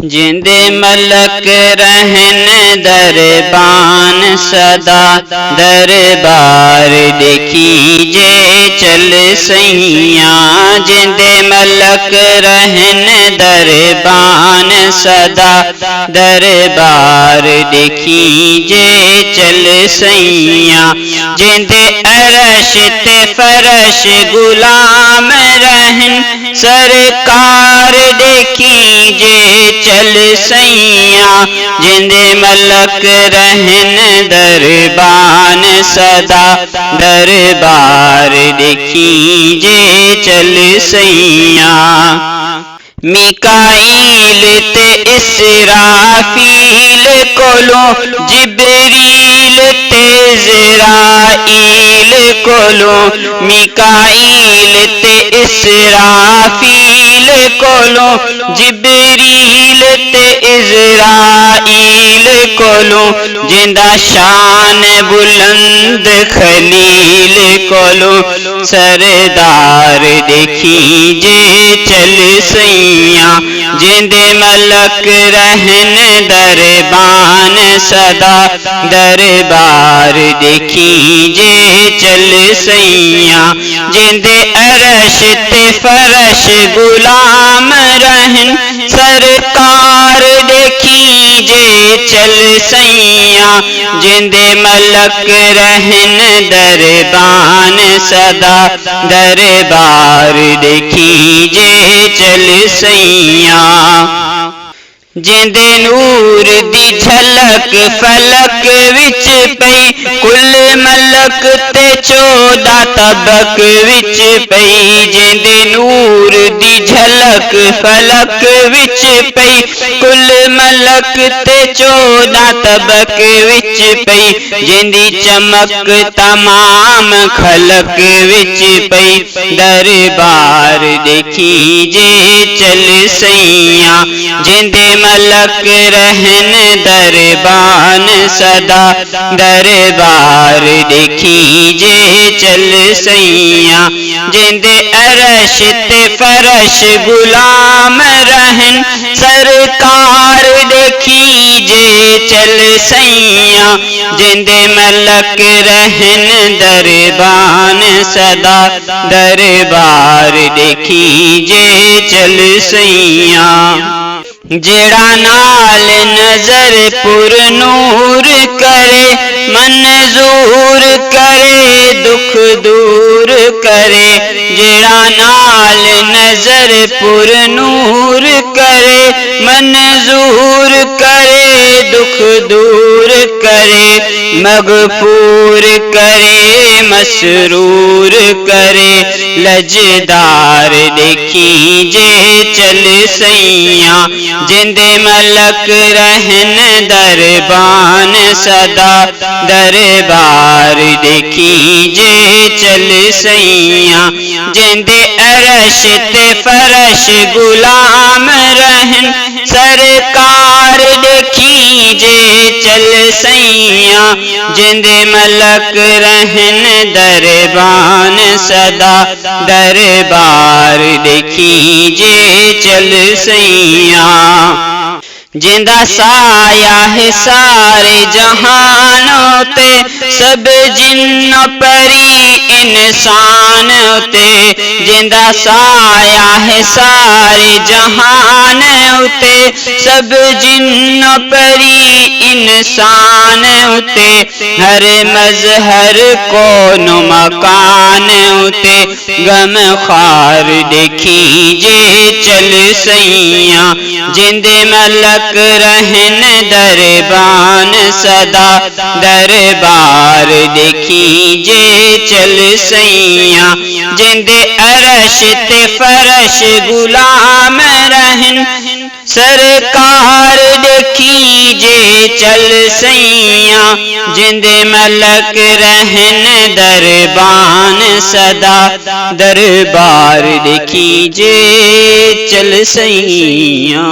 जिंदे मलक रहन दरबान सदा दरबार देखीजे चल सैया। जिंदे मलक रहन दरबान सदा दरबार देखीजे चल सैया। जिंदे अरश ते फरश गुलाम रहन सरकार देखीजे चल सैया। जिंदे मलक रहन दरबान सदा दरबार देखीजे चल सैया। मिकाईल ते इसराफील कोलो जिब्रील ते इज़राईल कोलो। मिकाईल ते इसराफील कोलो जिब्रील ते इज़राईल कोलो। जिंदा शान बुलंद खलील कोलो सरदार देखीजे चल सैया। जिंदे मलक रहन दरबान सदा दरबार देखीजे चल सैया। जिंदे अरश ते फरश गुलाम रहन सरकार देखीजे चल सैया। जिंदे मलक रहन दरबान सदा दरबार देखीजे चल सैया। जिंदे नूर दी झलक फलक विच पई कुल मलक ते 14 तबक विच पई। जिंदे नूर दी झलक फलक विच पई कुल मलक ते 14 तबक विच पई। जिंदी चमक तमाम खलक विच पई दरबार देखीजे चल सैया। जिंदे मलक रहन दरबान सदा दरबार देखीजे चल सैया। जिंदे अरश ते फरश गुलाम रहन सरकार देखीजे चल सैया। जिंदे मलक रहन दरबान सदा दरबार देखीजे चल सैया। जेड़ा नाल नजर पुर नूर करे मंजूर करे दुख दूर करे। जेड़ा नाल नजर पुर नूर करे मंजूर करे दुख दूर करे। मगफूर करे मसरूर करे लजदार देखीजे चल सैया। जिंदे मलक रहन दरबान सदा दरबार देखीजे चल सैया। जिंदे अरश ते फरश गुलाम रहन सरकार देखीजे चल सैया। जिंदे मलक रहन दरबान सदा दरबार देखीजे चल सैया। जिंदा साया है सारे जहानों ते सब जिन्न परी इंसान उते। जिंदा साया है सारे जहान उते सब जिन्न परी इंसान उते। हर मजहर कोन मकान उते गम खार देखीजे चल सैया। जिंदे मलक रहन दरबान सदा दरबार देखीजे चल सैया। जिंदे अरश ते फरश गुलाम रहन सरकार देखीजे चल सैया। जिंदे मलक रहन दरबान सदा दरबार देखीजे चल सैया।